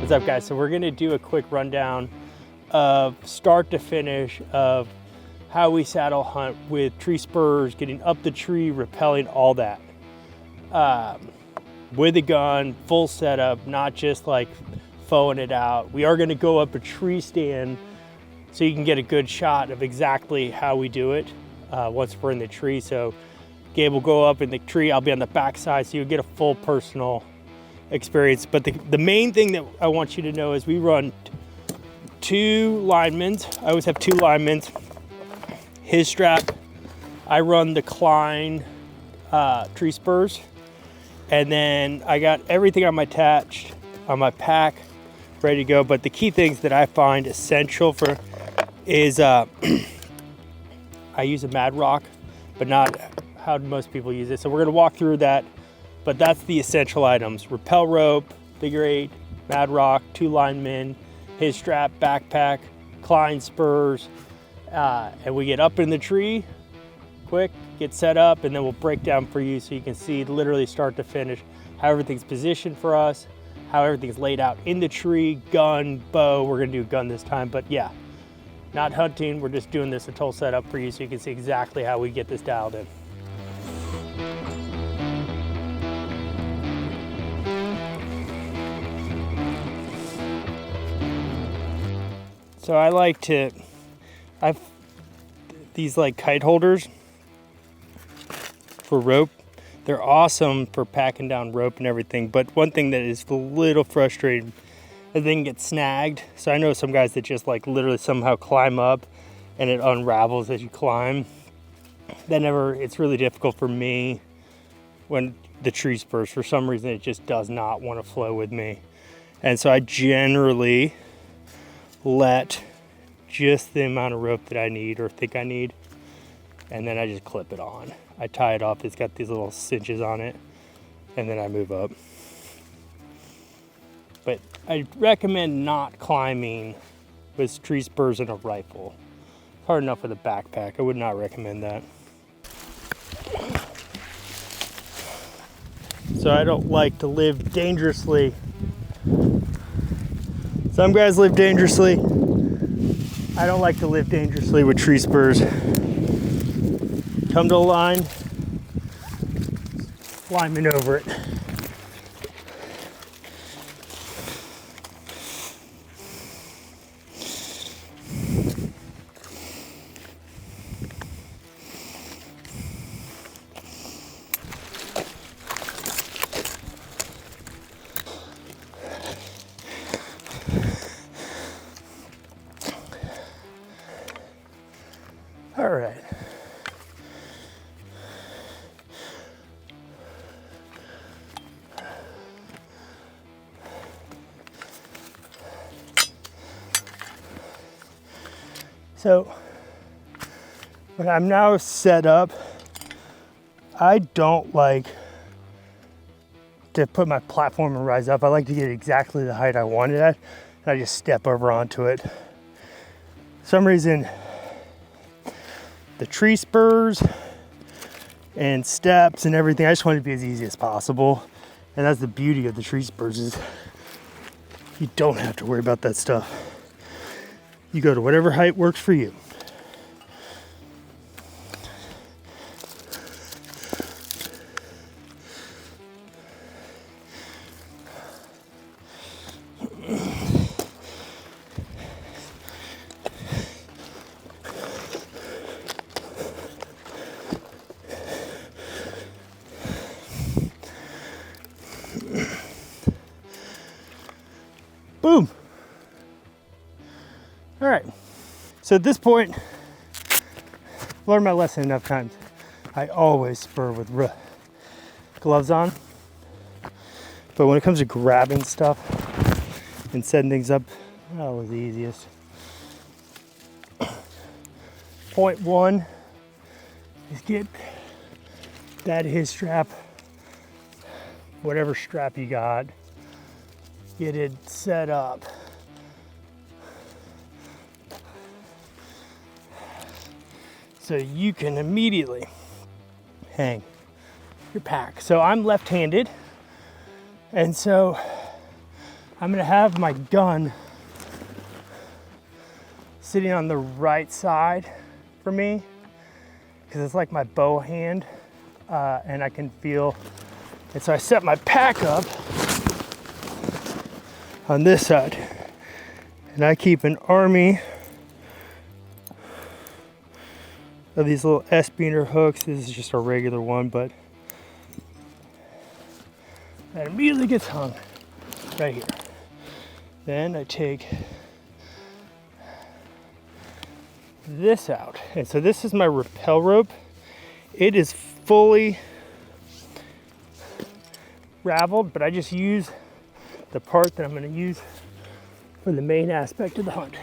What's up, guys? So we're gonna do a quick rundown of start to finish of how we saddle hunt with tree spurs, getting up the tree, rappelling, all that. With a gun, full setup, not just like fowing it out. We are gonna go up a tree stand so you can get a good shot of exactly how we do it once we're in the tree. So Gabe will go up in the tree, I'll be on the back side, so you'll get a full personal experience. But the main thing that I want you to know is we run two linemen. I always have two linemen. His strap, I run the Klein tree spurs, and then I got everything on my attached on my pack ready to go. But the key things that I find essential for is I use a Mad Rock, but not how most people use it. So we're gonna walk through that. But that's the essential items: rappel rope, figure 8, Mad Rock, two linemen, his strap, backpack, Klein spurs, and we get up in the tree quick, get set up, and then we'll break down for you so you can see literally start to finish how everything's positioned for us, how everything's laid out in the tree, gun, bow. We're gonna do gun this time, but yeah, not hunting. We're just doing this a total setup for you so you can see exactly how we get this dialed in. So I like to, I've these like kite holders for rope. They're awesome for packing down rope and everything. But one thing that is a little frustrating is they can get snagged. So I know some guys that just like literally somehow climb up and it unravels as you climb. It's really difficult for me when the tree spurs, for some reason, it just does not want to flow with me. And so I generally let just the amount of rope that I need or think I need, and then I just clip it on. I tie it off. It's got these little cinches on it, and then I move up. But I recommend not climbing with tree spurs and a rifle. It's hard enough with a backpack. I would not recommend that. So I don't like to live dangerously. Some guys live dangerously. I don't like to live dangerously with tree spurs. Come to a line, lineman over it. All right. So when I'm now set up, I don't like to put my platform and rise up. I like to get exactly the height I want it at, and I just step over onto it. For some reason, the tree spurs and steps and everything, I just want it to be as easy as possible. And that's the beauty of the tree spurs, is you don't have to worry about that stuff. You go to whatever height works for you. Boom. All right. So at this point, I've learned my lesson enough times. I always spur with gloves on. But when it comes to grabbing stuff and setting things up, that was the easiest. Point one is get that his strap, whatever strap you got, get it set up. So you can immediately hang your pack. So I'm left-handed, and so I'm gonna have my gun sitting on the right side for me, because it's like my bow hand, and I can feel, and so I set my pack up on this side, and I keep an army of these little S-beaner hooks. This is just a regular one, but that immediately gets hung right here. Then I take this out, and so this is my rappel rope. It is fully raveled, but I just use the part that I'm going to use for the main aspect of the hunt,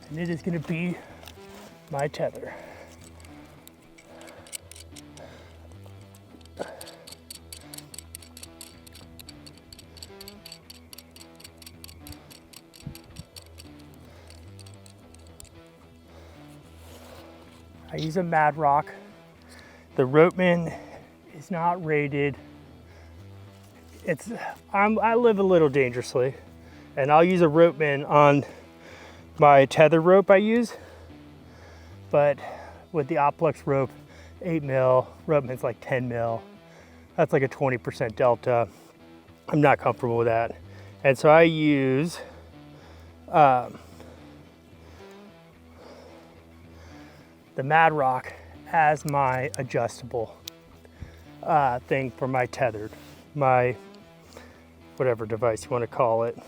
and it is going to be my tether. I use a Mad Rock. The Ropeman is not rated. I live a little dangerously, and I'll use a Ropeman on my tether rope I use, but with the Oplex rope, 8 mil, Ropeman's like 10 mil. That's like a 20% delta. I'm not comfortable with that. And so I use the Mad Rock as my adjustable thing for my tethered, my whatever device you want to call it.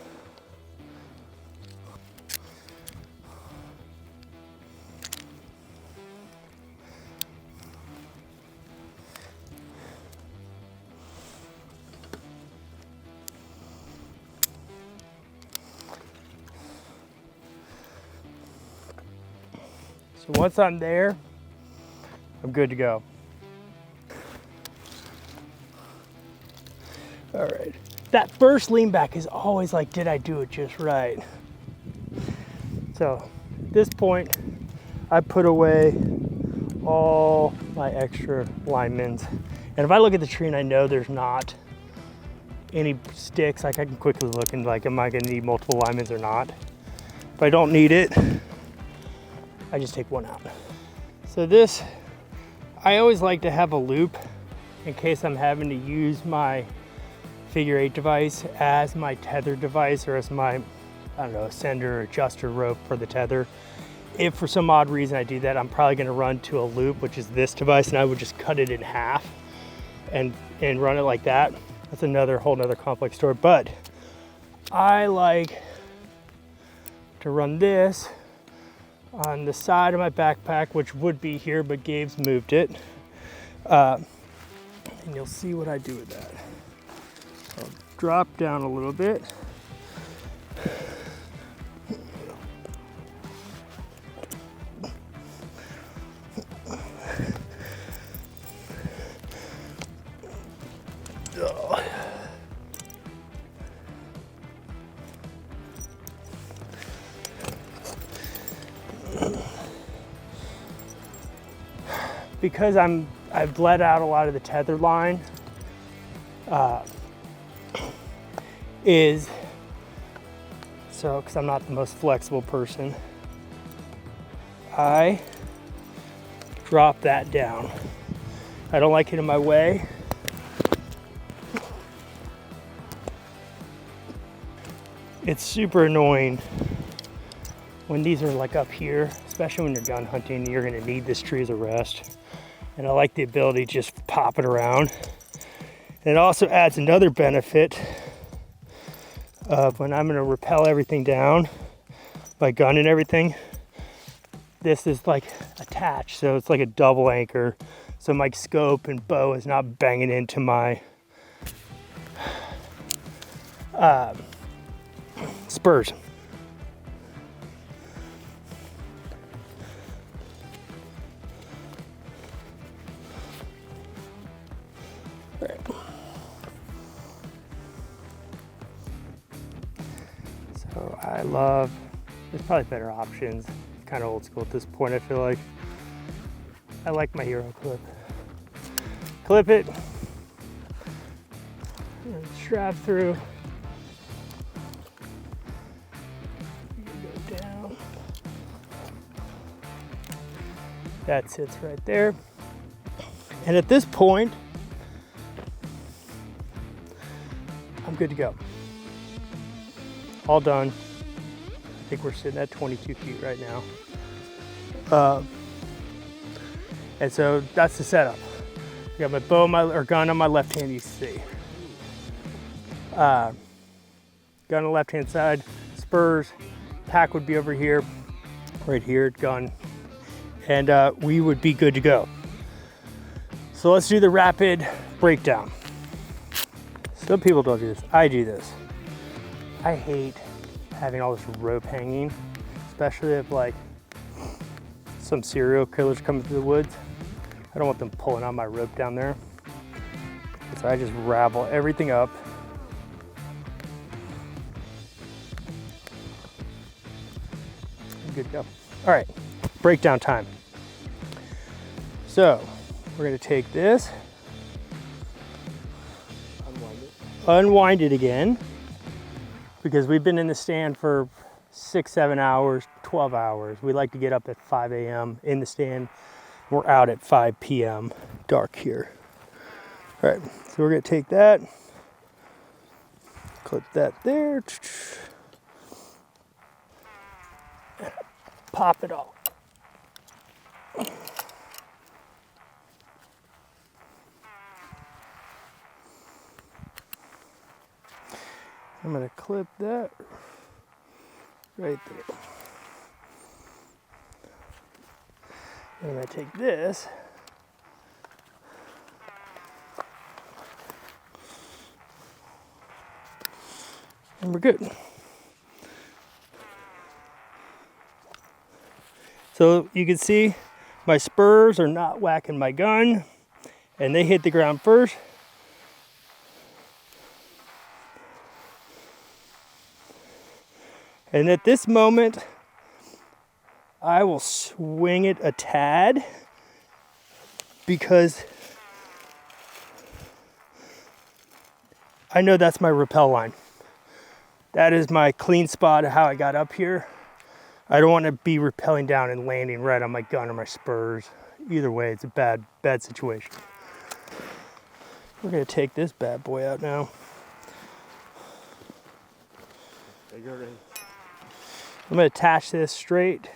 So once I'm there, I'm good to go. All right. That first lean back is always like, did I do it just right? So at this point, I put away all my extra linements. And if I look at the tree and I know there's not any sticks, like I can quickly look and like, am I gonna need multiple linements or not? If I don't need it, I just take one out. So this, I always like to have a loop in case I'm having to use my figure 8 device as my tether device, or as my, I don't know, sender or adjuster rope for the tether. If for some odd reason I do that, I'm probably gonna run to a loop, which is this device, and I would just cut it in half and run it like that. That's another whole nother complex story, but I like to run this on the side of my backpack, which would be here, but Gabe's moved it. And you'll see what I do with that. I'll drop down a little bit. Because I've bled out a lot of the tether line, because I'm not the most flexible person, I drop that down. I don't like it in my way. It's super annoying when these are like up here, especially when you're gun hunting. You're gonna need this tree as a rest. And I like the ability to just pop it around. And it also adds another benefit of when I'm gonna rappel everything down, my gun and everything, this is like attached, so it's like a double anchor. So my scope and bow is not banging into my spurs. So I love, there's probably better options. It's kind of old school at this point, I feel like. I like my hero clip. Clip it, and strap through. That sits right there. And at this point, I'm good to go. All done. I think we're sitting at 22 feet right now. And so that's the setup. I got my bow, or gun on my left hand, you see. Gun on the left hand side, Spurs, pack would be over here, right here, gun, and we would be good to go. So let's do the rapid breakdown. Some people don't do this, I do this. I hate having all this rope hanging, especially if like some serial killers come through the woods. I don't want them pulling on my rope down there. So I just ravel everything up. Good to go. All right, breakdown time. So we're gonna take this, unwind it again, because we've been in the stand for 6, 7 hours, 12 hours. We like to get up at 5 a.m. in the stand. We're out at 5 p.m. dark here. All right, so we're gonna take that, clip that there, pop it off. I'm gonna clip that right there. I'm gonna take this and we're good. So you can see my spurs are not whacking my gun, and they hit the ground first. And at this moment, I will swing it a tad because I know that's my rappel line. That is my clean spot of how I got up here. I don't want to be rappelling down and landing right on my gun or my spurs. Either way, it's a bad situation. We're gonna take this bad boy out now. I'm gonna attach this straight.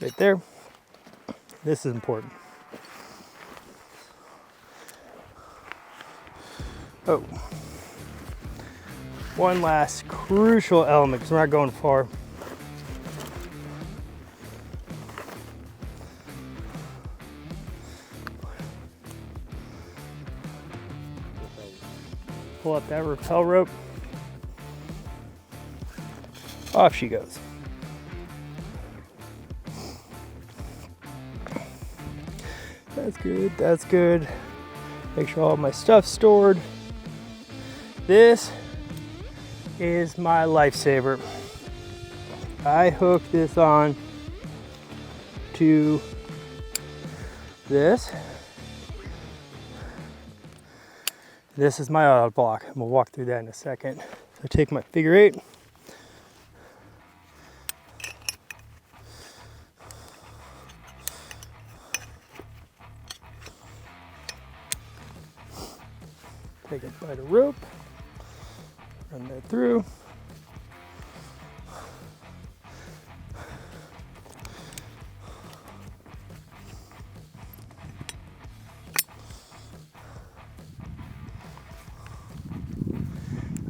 Right there. This is important. Oh, one last crucial element, because we're not going far. Pull up that rappel rope. Off she goes. That's good, that's good. Make sure all my stuff's stored. This is my lifesaver. I hook this on to this. This is my auto block. I'm gonna walk through that in a second. So I take my figure 8. Take it by the rope, run that through.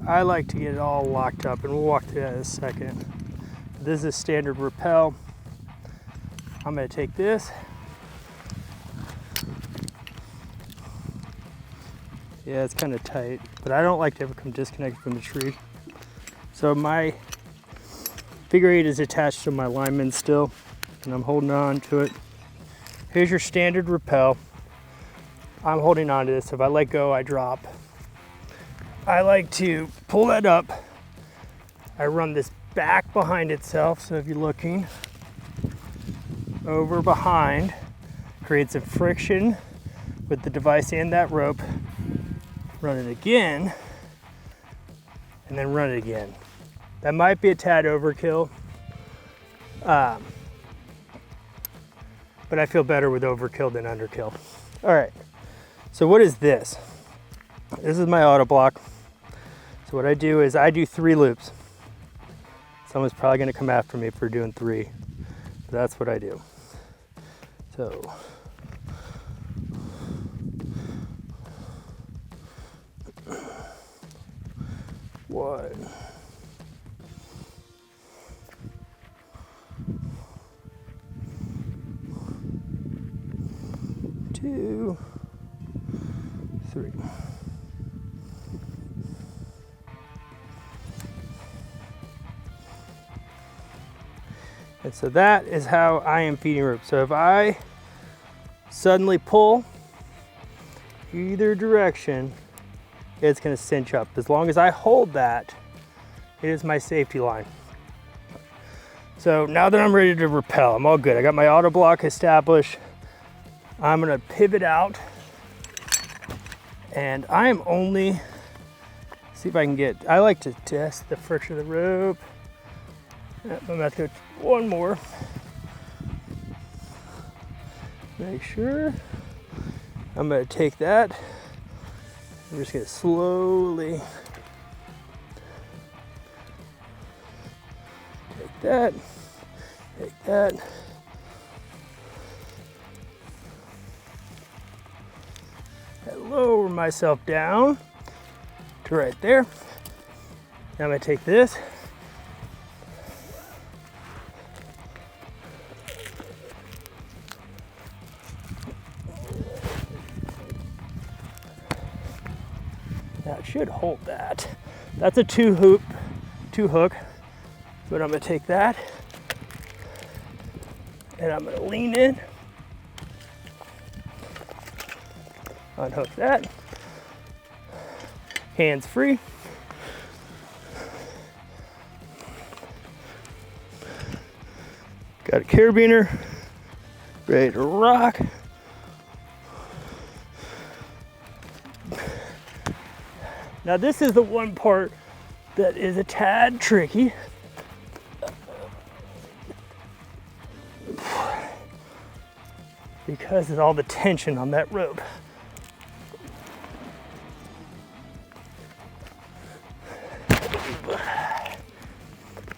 I like to get it all locked up, and we'll walk through that in a second. This is standard rappel. I'm gonna take this. Yeah, it's kind of tight, but I don't like to ever come disconnected from the tree. So my figure 8 is attached to my lineman still, and I'm holding on to it. Here's your standard rappel. I'm holding on to this. If I let go, I drop. I like to pull that up. I run this back behind itself, so if you're looking over behind, creates a friction with the device and that rope. run it again, and then run it again. That might be a tad overkill, but I feel better with overkill than underkill. All right, so what is this? This is my auto block. So what I do is I do 3 loops. Someone's probably gonna come after me for doing 3, but that's what I do. So, 1, 2, 3. And so that is how I am feeding rope. So if I suddenly pull either direction, it's gonna cinch up. As long as I hold that, it is my safety line. So now that I'm ready to rappel, I'm all good. I got my auto block established. I'm gonna pivot out, and I am only, see if I can get, I like to test the friction of the rope. I'm gonna have to go one more. Make sure. I'm gonna take that. I'm just gonna slowly take that, take that. I lower myself down to right there. Now I'm gonna take this. That should hold that. That's a 2 hook. But I'm gonna take that and I'm gonna lean in, unhook that, hands free. Got a carabiner, ready to rock. Now this is the one part that is a tad tricky. Because of all the tension on that rope.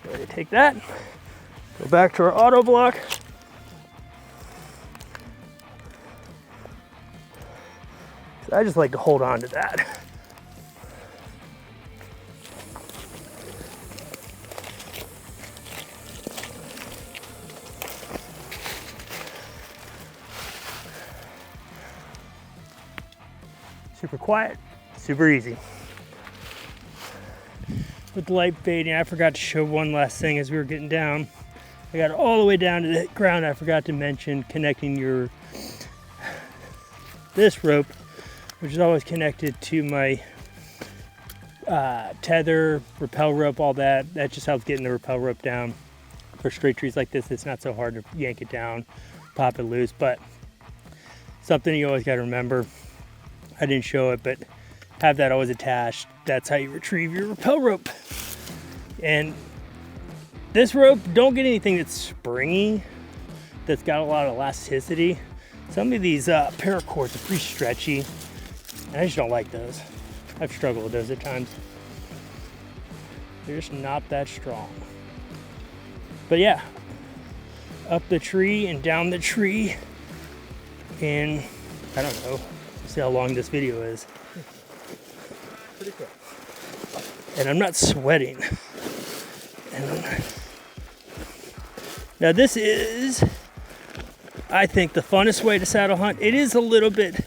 Ready to take that, go back to our auto block. I just like to hold on to that. Super quiet, super easy. With the light fading, I forgot to show one last thing as we were getting down. I got all the way down to the ground. I forgot to mention connecting this rope, which is always connected to my tether, rappel rope, all that. That just helps getting the rappel rope down. For straight trees like this, it's not so hard to yank it down, pop it loose, but something you always got to remember. I didn't show it, but have that always attached. That's how you retrieve your rappel rope. And this rope, don't get anything that's springy, that's got a lot of elasticity. Some of these paracords are pretty stretchy, and I just don't like those. I've struggled with those at times. They're just not that strong. But yeah, up the tree and down the tree, and I don't know. See how long this video is. Pretty quick. And I'm not sweating. Now this is, I think, the funnest way to saddle hunt. It is a little bit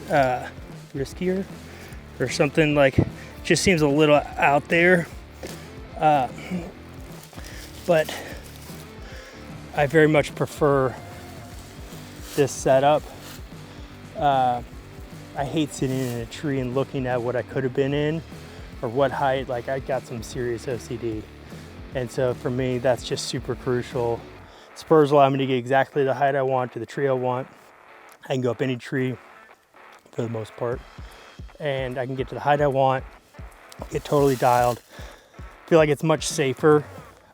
riskier or something, like, just seems a little out there. But I very much prefer this setup. I hate sitting in a tree and looking at what I could have been in or what height. Like, I got some serious OCD. And so for me, that's just super crucial. Spurs allow me to get exactly the height I want to the tree I want. I can go up any tree, for the most part. And I can get to the height I want, get totally dialed. Feel like it's much safer.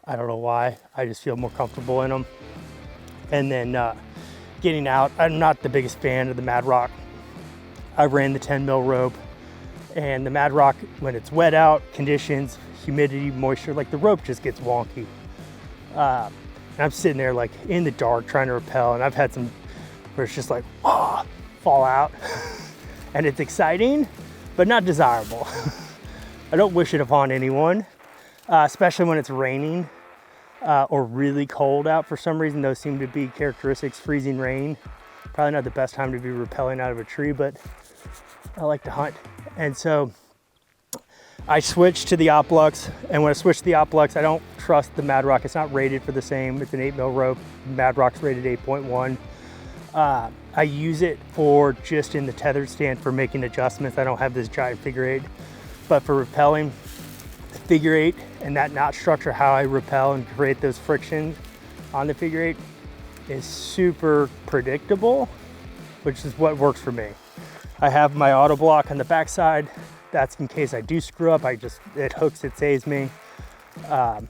I don't know why, I just feel more comfortable in them. And then getting out, I'm not the biggest fan of the Mad Rock. I ran the 10 mil rope, and the Mad Rock, when it's wet out, conditions, humidity, moisture, like the rope just gets wonky. And I'm sitting there like in the dark trying to rappel, and I've had some where it's just like, oh, fall out. And it's exciting, but not desirable. I don't wish it upon anyone, especially when it's raining or really cold out for some reason. Those seem to be characteristics. Freezing rain, probably not the best time to be rappelling out of a tree, but I like to hunt. And so I switched to the Oplux, and when I switched to the Oplux, I don't trust the Mad Rock. It's not rated for the same. It's an 8 mil rope. Mad Rock's rated 8.1. I use it for just in the tethered stand for making adjustments. I don't have this giant figure eight, but for rappelling, the figure eight and that knot structure, how I rappel and create those frictions on the figure eight, is super predictable, which is what works for me. I have my auto block on the backside. That's in case I do screw up. It hooks, it saves me. And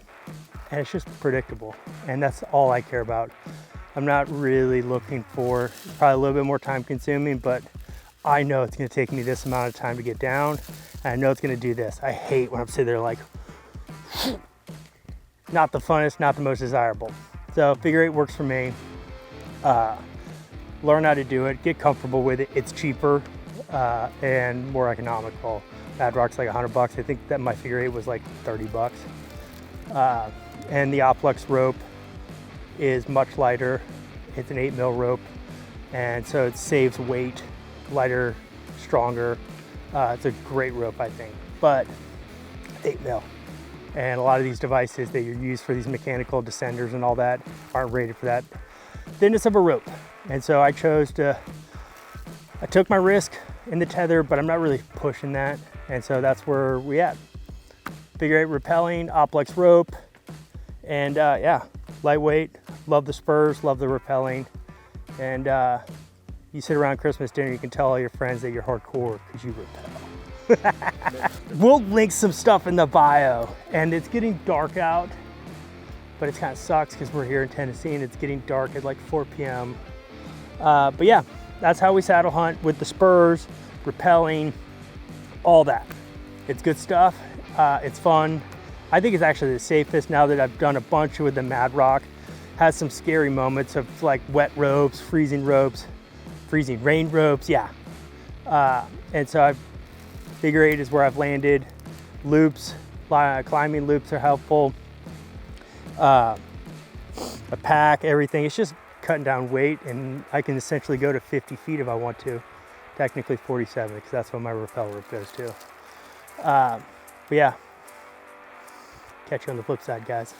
it's just predictable. And that's all I care about. I'm not really looking for, probably a little bit more time consuming, but I know it's gonna take me this amount of time to get down. And I know it's gonna do this. I hate when I'm sitting there like, not the funnest, not the most desirable. So figure eight works for me. Learn how to do it, get comfortable with it. It's cheaper and more economical. Mad Rock's like $100. I think that my figure eight was like $30. And the Oplux rope is much lighter. It's an 8 mil rope, and so it saves weight, lighter, stronger. It's a great rope, I think, but 8 mil. And a lot of these devices that you use for these mechanical descenders and all that aren't rated for that thinness of a rope. And so I took my risk in the tether, but I'm not really pushing that. And so that's where we at. Figure eight rappelling, Oplux rope, and yeah, lightweight. Love the Spurs, love the rappelling. And you sit around Christmas dinner, you can tell all your friends that you're hardcore because you rappel. We'll link some stuff in the bio. And it's getting dark out, but it kind of sucks because we're here in Tennessee and it's getting dark at like 4 p.m. But yeah, that's how we saddle hunt with the Spurs, rappelling, all that. It's good stuff. It's fun. I think it's actually the safest now that I've done a bunch with the Mad Rock. Has some scary moments of like wet ropes, freezing rain ropes, yeah. And so figure eight is where I've landed. Loops, climbing loops are helpful. A pack, everything. It's just cutting down weight, and I can essentially go to 50 feet if I want to. Technically 47, because that's what my rappel rope goes to. But yeah, catch you on the flip side, guys.